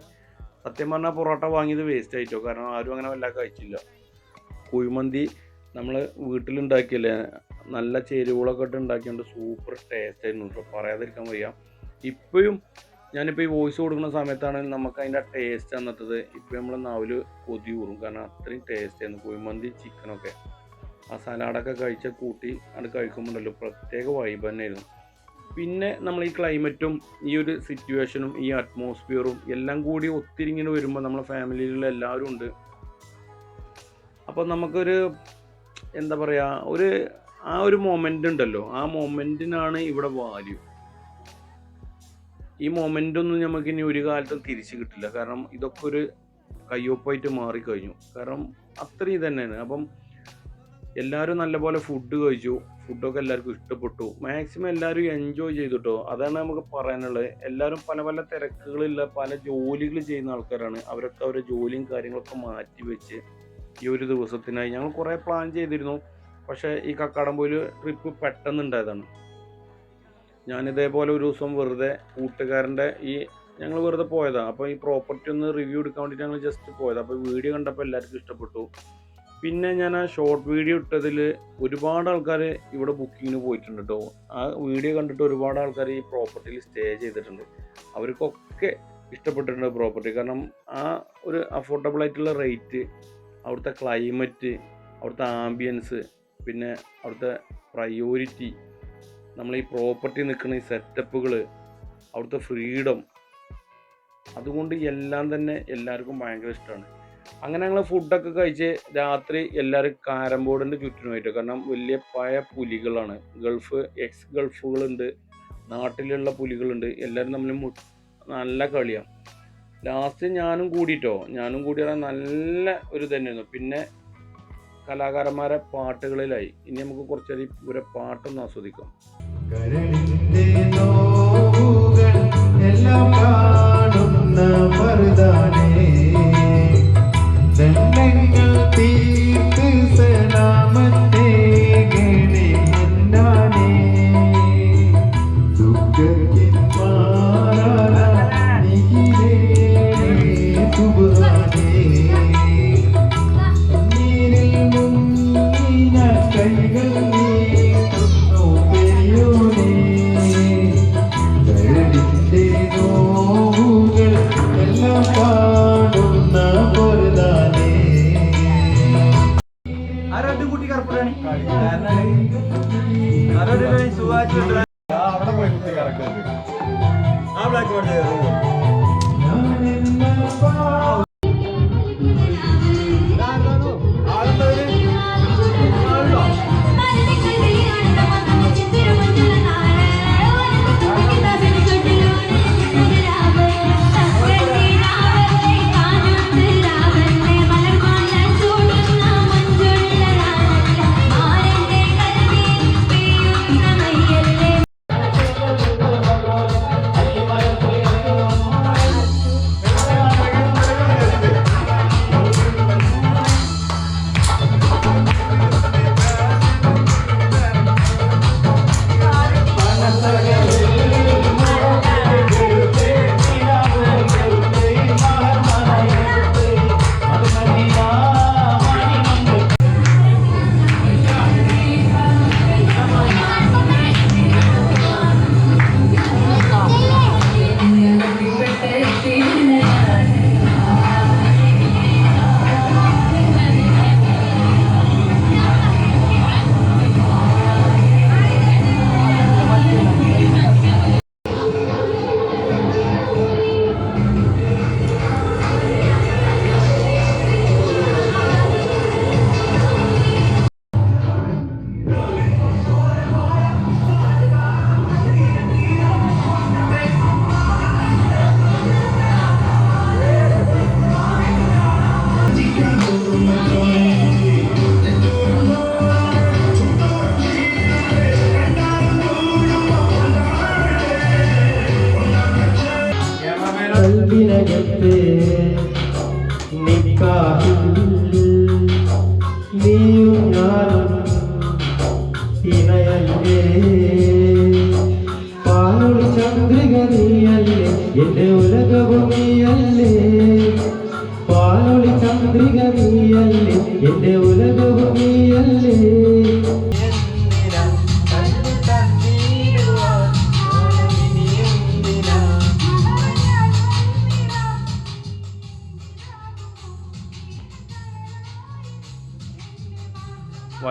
സത്യം പറഞ്ഞാൽ പൊറോട്ട വാങ്ങിയത് വേസ്റ്റ് ആയിട്ടോ, കാരണം ആരും അങ്ങനെ വല്ലാതെ കഴിച്ചില്ല. കുഴിമന്തി നമ്മൾ വീട്ടിലുണ്ടാക്കിയല്ലേ, നല്ല ചേരുവകളൊക്കെ ഇട്ട് ഉണ്ടാക്കിയോണ്ട് സൂപ്പർ ടേസ്റ്റ് ആയിരുന്നു കേട്ടോ, പറയാതിരിക്കാൻ വയ്യ. ഇപ്പോഴും ഞാനിപ്പോൾ ഈ വോയിസ് കൊടുക്കുന്ന സമയത്താണ് നമുക്ക് അതിൻ്റെ ടേസ്റ്റ് തന്നിട്ടത്. ഇപ്പോൾ നമ്മൾ നാവിൽ കൊതി കൂറും, കാരണം അത്രയും ടേസ്റ്റ് ആയിരുന്നു കുഴിമന്തി ചിക്കനൊക്കെ. ആ സലാഡൊക്കെ കഴിച്ച കൂട്ടി അത് കഴിക്കുമ്പോഴല്ലോ പ്രത്യേക വൈബ് തന്നെയായിരുന്നു. പിന്നെ നമ്മൾ ഈ ക്ലൈമറ്റും ഈ ഒരു സിറ്റുവേഷനും ഈ അറ്റ്മോസ്ഫിയറും എല്ലാം കൂടി ഒത്തിരിങ്ങനെ വരുമ്പോൾ നമ്മളെ ഫാമിലിയിലുള്ള എല്ലാവരും ഉണ്ട്. അപ്പോൾ നമുക്കൊരു എന്താ പറയുക, ആ ഒരു മൊമെൻ്റ് ഉണ്ടല്ലോ, ആ മൊമെൻറ്റിനാണ് ഇവിടെ വാല്യൂ. ഈ മൊമെൻ്റൊന്നും നമുക്ക് ഇനി ഒരു കാലത്തും തിരിച്ച് കിട്ടില്ല, കാരണം ഇതൊക്കെ ഒരു കയ്യൊപ്പായിട്ട് മാറിക്കഴിഞ്ഞു. കാരണം അത്രയും തന്നെയാണ്. അപ്പം എല്ലാവരും നല്ലപോലെ ഫുഡ് കഴിച്ചു, ഫുഡൊക്കെ എല്ലാവർക്കും ഇഷ്ടപ്പെട്ടു. മാക്സിമം എല്ലാവരും എൻജോയ് ചെയ്തു കേട്ടോ, അതാണ് നമുക്ക് പറയാനുള്ളത്. എല്ലാവരും പല പല തിരക്കുകളില്ല, പല ജോലികൾ ചെയ്യുന്ന ആൾക്കാരാണ്. അവരൊക്കെ അവരുടെ ജോലിയും കാര്യങ്ങളൊക്കെ മാറ്റി വെച്ച് ഈ ഒരു ദിവസത്തിനായി ഞങ്ങൾ കുറേ പ്ലാൻ ചെയ്തിരുന്നു. പക്ഷേ ഈ കക്കാടംപൊയിൽ ട്രിപ്പ് പെട്ടെന്നുണ്ടായതാണ്. ഞാനിതേപോലെ ഒരു ദിവസം വെറുതെ കൂട്ടുകാരൻ്റെ ഞങ്ങൾ വെറുതെ പോയതാണ്. അപ്പോൾ ഈ പ്രോപ്പർട്ടി ഒന്ന് റിവ്യൂ എടുക്കാൻ വേണ്ടിയിട്ട് ഞങ്ങൾ ജസ്റ്റ് പോയത്. അപ്പോൾ വീഡിയോ കണ്ടപ്പോൾ എല്ലാവർക്കും ഇഷ്ടപ്പെട്ടു. പിന്നെ ഞാൻ ആ ഷോർട്ട് വീഡിയോ ഇട്ടതിൽ ഒരുപാട് ആൾക്കാർ ഇവിടെ ബുക്കിങ്ങിന് പോയിട്ടുണ്ട് കേട്ടോ. ആ വീഡിയോ കണ്ടിട്ട് ഒരുപാട് ആൾക്കാർ ഈ പ്രോപ്പർട്ടിയിൽ സ്റ്റേ ചെയ്തിട്ടുണ്ട്. അവർക്കൊക്കെ ഇഷ്ടപ്പെട്ടിട്ടുണ്ട് പ്രോപ്പർട്ടി, കാരണം ആ ഒരു അഫോർഡബിൾ ആയിട്ടുള്ള റേറ്റ്, അവിടുത്തെ ക്ലൈമറ്റ്, അവിടുത്തെ ആംബിയൻസ്, പിന്നെ അവിടുത്തെ പ്രയോറിറ്റി, നമ്മൾ ഈ പ്രോപ്പർട്ടി നിൽക്കുന്ന ഈ സെറ്റപ്പുകൾ, അവിടുത്തെ ഫ്രീഡം, അതുകൊണ്ട് എല്ലാം തന്നെ എല്ലാവർക്കും ഭയങ്കര ഇഷ്ടമാണ്. അങ്ങനെ ഞങ്ങൾ ഫുഡൊക്കെ കഴിച്ച് രാത്രി എല്ലാവരും കാരം ബോർഡിൻ്റെ ചുറ്റിനുമായിട്ട്, കാരണം വലിയ പഴയ പുലികളാണ്, എക്സ് ഗൾഫുകളുണ്ട്, നാട്ടിലുള്ള പുലികളുണ്ട്, എല്ലാവരും തമ്മിൽ നല്ല കളിയാണ്. ലാസ്റ്റ് ഞാനും കൂടി നല്ല ഒരു തന്നെയായിരുന്നു. പിന്നെ കലാകാരന്മാരെ പാട്ടുകളിലായി. ഇനി നമുക്ക് കുറച്ചധികം ഇവരെ പാട്ടൊന്ന് ആസ്വദിക്കാം.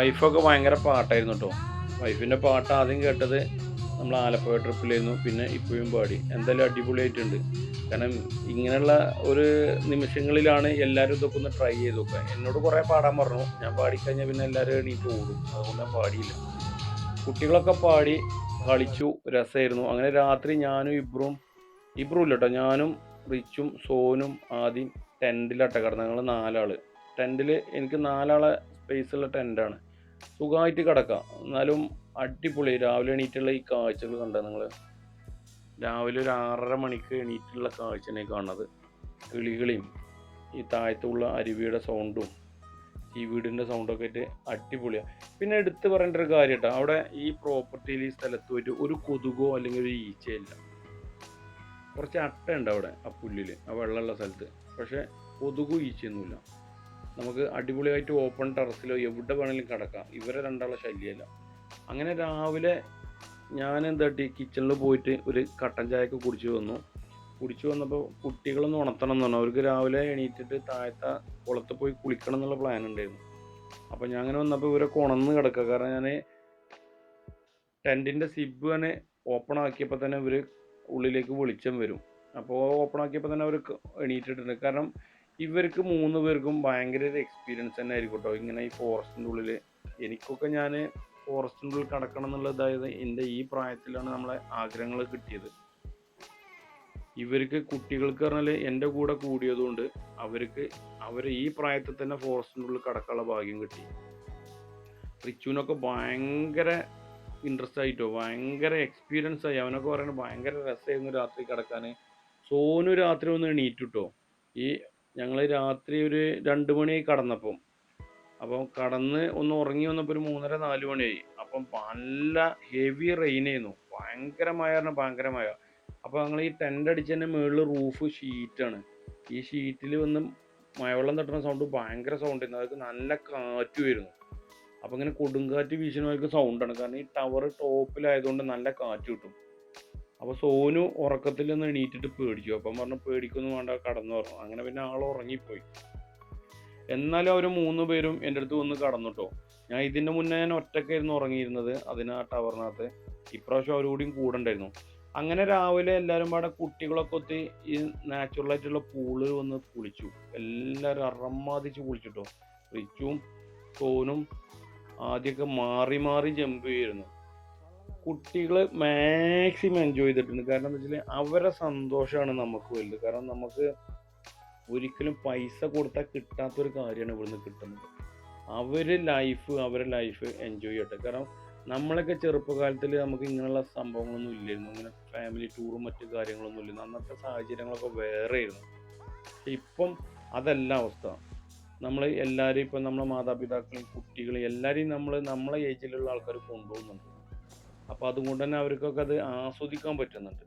വൈഫൊക്കെ ഭയങ്കര പാട്ടായിരുന്നു കേട്ടോ. വൈഫിൻ്റെ പാട്ട് ആദ്യം കേട്ടത് നമ്മൾ ആലപ്പുഴ ട്രിപ്പിലായിരുന്നു, പിന്നെ ഇപ്പോഴും പാടി. എന്തായാലും അടിപൊളിയായിട്ടുണ്ട്. കാരണം ഇങ്ങനെയുള്ള ഒരു നിമിഷങ്ങളിലാണ് എല്ലാവരും ഇതൊക്കെ ഒന്ന് ട്രൈ ചെയ്ത് നോക്കുക. എന്നോട് കുറേ പാടാൻ പറഞ്ഞു, ഞാൻ പാടിക്കഴിഞ്ഞാൽ പിന്നെ എല്ലാവരും എണീറ്റ് ഓടും, അതുകൊണ്ട് ഞാൻ പാടിയില്ല. കുട്ടികളൊക്കെ പാടി കളിച്ചു, രസമായിരുന്നു. അങ്ങനെ രാത്രി ഞാനും ഇബ്രും ഇല്ല കേട്ടോ, ഞാനും റിച്ചും സോനും ആദ്യം ടെൻറ്റിലാട്ട കിടന്നത്. ഞങ്ങൾ 4 ആൾ ടെൻറ്റിൽ. എനിക്ക് 4 ആളെ സ്പേസുള്ള ടെൻറ്റാണ്, സുഖമായിട്ട് കിടക്കാം. എന്നാലും അടിപൊളി. രാവിലെ എണീറ്റുള്ള ഈ കാഴ്ചകൾ കണ്ട നിങ്ങൾ, രാവിലെ ഒരു 6:30 മണിക്ക് എണീറ്റുള്ള കാഴ്ചനെ കാണുന്നത്. കിളികളെയും ഈ താഴത്തുള്ള അരുവിയുടെ സൗണ്ടും ഈ വീടിൻ്റെ സൗണ്ടൊക്കെ ആയിട്ട് അടിപൊളിയാണ്. പിന്നെ എടുത്ത് പറയേണ്ട ഒരു കാര്യം കേട്ടോ, അവിടെ ഈ പ്രോപ്പർട്ടിയിൽ ഈ സ്ഥലത്ത് പോയിട്ട് ഒരു കൊതുകോ അല്ലെങ്കിൽ ഒരു ഈച്ചയില്ല. കുറച്ച് അട്ടയുണ്ട് അവിടെ ആ പുല്ലിൽ, ആ വെള്ളമുള്ള സ്ഥലത്ത്, പക്ഷേ കൊതുകും ഈച്ചയൊന്നുമില്ല. നമുക്ക് അടിപൊളിയായിട്ട് ഓപ്പൺ ടെറസിലോ എവിടെ വേണമെങ്കിലും കിടക്കാം. ഇവരെ രണ്ടാളെ ശല്യമല്ല. അങ്ങനെ രാവിലെ ഞാൻ എന്താട്ടി കിച്ചണിൽ പോയിട്ട് ഒരു കട്ടൻ ചായയൊക്കെ കുടിച്ചു വന്നപ്പോൾ കുട്ടികളൊന്ന് ഉണർത്തണം എന്ന് പറഞ്ഞു. അവർക്ക് രാവിലെ എണീറ്റിട്ട് താഴത്തെ കുളത്ത് പോയി കുളിക്കണം എന്നുള്ള പ്ലാൻ ഉണ്ടായിരുന്നു. അപ്പോൾ ഞാൻ അങ്ങനെ വന്നപ്പോൾ ഇവരൊക്കെ ഉണർന്ന് കിടക്കുക. കാരണം ഞാൻ ടെൻറ്റിൻ്റെ സിബ് തന്നെ ഓപ്പൺ ആക്കിയപ്പോൾ തന്നെ ഇവർ ഉള്ളിലേക്ക് വെളിച്ചം വരും. അപ്പോൾ ഓപ്പൺ ആക്കിയപ്പോൾ തന്നെ അവർ എണീറ്റിട്ടുണ്ട്. കാരണം ഇവർക്ക് 3 പേർക്കും ഭയങ്കര ഒരു എക്സ്പീരിയൻസ് തന്നെ ആയിരിക്കും കേട്ടോ ഇങ്ങനെ ഈ ഫോറസ്റ്റിൻ്റെ ഉള്ളിൽ. എനിക്കൊക്കെ ഞാൻ ഫോറസ്റ്റിൻ്റെ ഉള്ളിൽ കിടക്കണം എന്നുള്ളതായത് എൻ്റെ ഈ പ്രായത്തിലാണ് നമ്മളെ ആഗ്രഹങ്ങൾ കിട്ടിയത്. ഇവർക്ക് കുട്ടികൾക്ക് പറഞ്ഞാൽ എൻ്റെ കൂടെ കൂടിയതുകൊണ്ട് അവർ ഈ പ്രായത്തിൽ തന്നെ ഫോറസ്റ്റിൻ്റെ ഉള്ളിൽ കിടക്കാനുള്ള ഭാഗ്യം കിട്ടി. റിച്ചുവിനൊക്കെ ഭയങ്കര ഇൻട്രസ്റ്റ് ആയിട്ടോ, ഭയങ്കര എക്സ്പീരിയൻസ് ആയി. അവനൊക്കെ പറയുന്നത് ഭയങ്കര രസമായിരുന്നു രാത്രി കിടക്കാൻ. സോനു രാത്രി ഒന്ന് എണീറ്റിട്ടോ. ഈ ഞങ്ങൾ രാത്രി ഒരു 2 മണി കടന്നപ്പം, അപ്പം കടന്ന് ഒന്ന് ഉറങ്ങി വന്നപ്പോൾ ഒരു 3:30-4 മണിയായി. അപ്പം നല്ല ഹെവി റെയിൻ ആയിരുന്നു, ഭയങ്കര മഴ. അപ്പോൾ ഞങ്ങൾ ഈ ടെൻ്റ് അടിച്ചതിൻ്റെ മുകളിൽ റൂഫ് ഷീറ്റാണ്. ഈ ഷീറ്റിൽ വന്ന് മഴവെള്ളം തട്ടുന്ന സൗണ്ട് ഭയങ്കര സൗണ്ടായിരുന്നു. അതൊക്കെ നല്ല കാറ്റുമായിരുന്നു. അപ്പോൾ ഇങ്ങനെ കൊടുങ്കാറ്റ് വീശുന്നവർക്ക് സൗണ്ടാണ്, കാരണം ഈ ടവർ ടോപ്പിലായതുകൊണ്ട് നല്ല കാറ്റ് കിട്ടും. അപ്പോൾ സോനു ഉറക്കത്തിൽ നിന്ന് എണീറ്റിട്ട് പേടിച്ചു. അപ്പം പറഞ്ഞു പേടിക്കൊന്നും വേണ്ട, കടന്നു പറഞ്ഞു. അങ്ങനെ പിന്നെ ആൾ ഉറങ്ങിപ്പോയി. എന്നാലും അവർ 3 പേരും എൻ്റെ അടുത്ത് വന്ന് കടന്നു കേട്ടോ. ഞാൻ ഇതിൻ്റെ മുന്നേ ഒറ്റയ്ക്കായിരുന്നു ഉറങ്ങിയിരുന്നത് ആ ടവറിനകത്ത്. ഇപ്രാവശ്യം അവരോടും കൂടെ ഉണ്ടായിരുന്നു. അങ്ങനെ രാവിലെ എല്ലാവരും പാടെ കുട്ടികളൊക്കെ ഒത്തി ഈ നാച്ചുറലായിട്ടുള്ള പൂളിൽ വന്ന് കുളിച്ചു. എല്ലാവരും അറമ്മാതിച്ച് കുളിച്ചിട്ടോ. റിച്ചും സോനും ആദ്യമൊക്കെ മാറി ജമ്പ് ചെയ്യുമായിരുന്നു. കുട്ടികൾ മാക്സിമം എൻജോയ് ചെയ്തിട്ടുണ്ട്. കാരണം എന്താ വെച്ചാൽ അവരെ സന്തോഷമാണ് നമുക്ക് വലുത്. കാരണം നമുക്ക് ഒരിക്കലും പൈസ കൊടുത്താൽ കിട്ടാത്തൊരു കാര്യമാണ് ഇവിടുന്ന് കിട്ടുന്നത്. അവരെ ലൈഫ് എൻജോയ് ചെയ്യട്ടെ. കാരണം നമ്മളൊക്കെ ചെറുപ്പകാലത്തിൽ നമുക്ക് ഇങ്ങനെയുള്ള സംഭവങ്ങളൊന്നും ഇല്ലായിരുന്നു. ഇങ്ങനെ ഫാമിലി ടൂറും മറ്റു കാര്യങ്ങളൊന്നും ഇല്ലായിരുന്നു. അന്നത്തെ സാഹചര്യങ്ങളൊക്കെ വേറെ ആയിരുന്നു. പക്ഷെ ഇപ്പം അതല്ല അവസ്ഥ. നമ്മൾ എല്ലാവരും ഇപ്പം നമ്മളെ മാതാപിതാക്കളെയും കുട്ടികളെയും എല്ലാവരെയും നമ്മളെ ഏജിലുള്ള ആൾക്കാർ കൊണ്ടുപോകുന്നുണ്ട്. അപ്പോൾ അതുകൊണ്ട് തന്നെ അവർക്കൊക്കെ അത് ആസ്വദിക്കാൻ പറ്റുന്നുണ്ട്.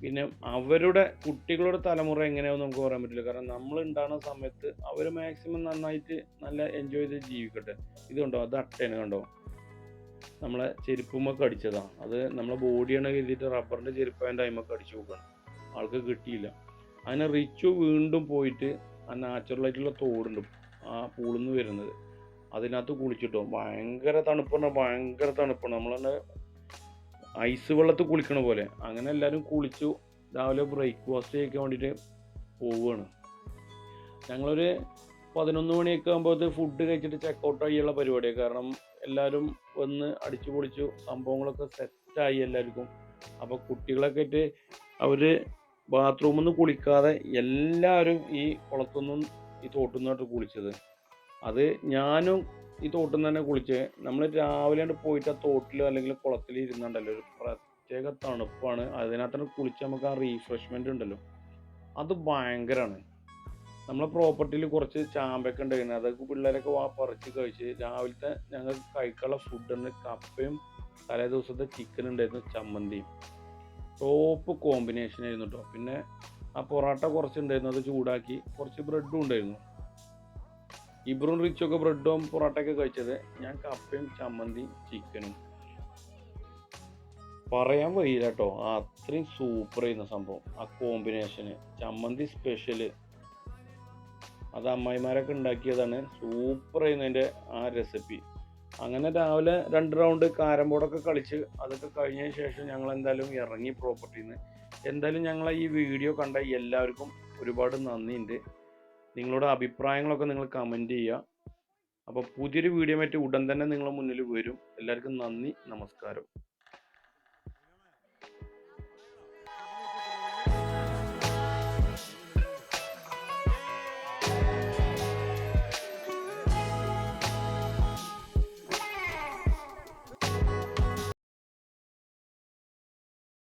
പിന്നെ അവരുടെ കുട്ടികളുടെ തലമുറ എങ്ങനെയാണെന്ന് നമുക്ക് പറയാൻ പറ്റില്ല. കാരണം നമ്മൾ ഉണ്ടാകുന്ന സമയത്ത് അവർ മാക്സിമം നന്നായിട്ട് നല്ല എൻജോയ് ചെയ്ത് ജീവിക്കട്ടെ. ഇതുണ്ടോ, അത് അട്ടേനെ കണ്ടോ, നമ്മളെ ചെരുപ്പുമൊക്കെ അടിച്ചതാണ്. അത് നമ്മളെ ബോഡിയാണ് കരുതിയിട്ട് റബ്ബറിൻ്റെ ചെരുപ്പ് അതിൻ്റെ അയിമൊക്കെ അടിച്ചു നോക്കണം. ആൾക്ക് കിട്ടിയില്ല. അങ്ങനെ റിച്ചു വീണ്ടും പോയിട്ട് ആ നാച്ചുറലായിട്ടുള്ള തോടുണ്ട് ആ പൂളിൽ നിന്ന് വരുന്നത്, അതിനകത്ത് കുളിച്ചിട്ടോ. ഭയങ്കര തണുപ്പാണ്. നമ്മളെ ഐസ് വെള്ളത്തിൽ കുളിക്കണ പോലെ. അങ്ങനെ എല്ലാവരും കുളിച്ചു. രാവിലെ ബ്രേക്ക്ഫാസ്റ്റ് കഴിക്കാൻ വേണ്ടിയിട്ട് പോവുകയാണ്. ഞങ്ങളൊരു 11 മണിയൊക്കെ ആകുമ്പോൾ ഫുഡ് കഴിച്ചിട്ട് ചെക്കൗട്ട് ആയുള്ള പരിപാടിയാണ്. കാരണം എല്ലാവരും വന്ന് അടിച്ചു പൊളിച്ചു, സംഭവങ്ങളൊക്കെ സെറ്റായി എല്ലാവർക്കും. അപ്പോൾ കുട്ടികളൊക്കെ ആയിട്ട് അവർ ബാത്റൂമിൽ നിന്ന് കുളിക്കാതെ എല്ലാവരും ഈ കുളത്തുനിന്നും ഈ തോട്ടിൽ നിന്നായിട്ട് കുളിച്ചത്. അത് ഞാനും ഈ തോട്ടിൽ നിന്ന് തന്നെ കുളിച്ച്. നമ്മൾ രാവിലെ പോയിട്ട് ആ തോട്ടിൽ അല്ലെങ്കിൽ കുളത്തിൽ ഇരുന്നുണ്ടല്ലോ, ഒരു പ്രത്യേക തണുപ്പാണ്. അതിനകത്ത് കുളിച്ച് നമുക്ക് ആ റീഫ്രഷ്മെൻ്റ് ഉണ്ടല്ലോ, അത് ഭയങ്കരമാണ്. നമ്മളെ പ്രോപ്പർട്ടിയിൽ കുറച്ച് ചാമ്പൊക്കെ ഉണ്ടായിരുന്നു. അതൊക്കെ പിള്ളേരൊക്കെ പറിച്ച് കഴിച്ച്. രാവിലത്തെ ഞങ്ങൾക്ക് കഴിക്കാനുള്ള ഫുഡുണ്ട്, കപ്പയും തലേ ദിവസത്തെ ചിക്കൻ ഉണ്ടായിരുന്നു, ചമ്മന്തിയും. ടോപ്പ് കോമ്പിനേഷൻ ആയിരുന്നു കേട്ടോ. പിന്നെ ആ പൊറോട്ട കുറച്ചുണ്ടായിരുന്നു, അത് ചൂടാക്കി. കുറച്ച് ബ്രെഡും ഉണ്ടായിരുന്നു. ഇബ്രും റിച്ചൊക്കെ ബ്രെഡും പൊറോട്ടയൊക്കെ കഴിച്ചത്. ഞാൻ കപ്പയും ചമ്മന്തിയും ചിക്കനും. പറയാൻ വയ്യില്ല കേട്ടോ, അത്രയും സൂപ്പർ ചെയ്യുന്ന സംഭവം. ആ കോമ്പിനേഷന് ചമ്മന്തി സ്പെഷ്യല്, അത് അമ്മായിമാരൊക്കെ ഉണ്ടാക്കിയതാണ്. സൂപ്പർ ചെയ്യുന്നതിൻ്റെ ആ റെസിപ്പി. അങ്ങനെ രാവിലെ 2 റൗണ്ട് കാരം ബോർഡൊക്കെ കളിച്ച് അതൊക്കെ കഴിഞ്ഞതിന് ശേഷം ഞങ്ങൾ എന്തായാലും ഇറങ്ങി പ്രോപ്പർട്ടിയിൽ നിന്ന്. എന്തായാലും ഞങ്ങളെ ഈ വീഡിയോ കണ്ട എല്ലാവർക്കും ഒരുപാട് നന്ദിയുണ്ട്. നിങ്ങളുടെ അഭിപ്രായങ്ങളൊക്കെ നിങ്ങൾ കമൻറ്റ് ചെയ്യുക. അപ്പോൾ പുതിയൊരു വീഡിയോ ആയിട്ട് ഉടൻ തന്നെ നിങ്ങളുടെ മുന്നിൽ വരും. എല്ലാവർക്കും നന്ദി, നമസ്കാരം.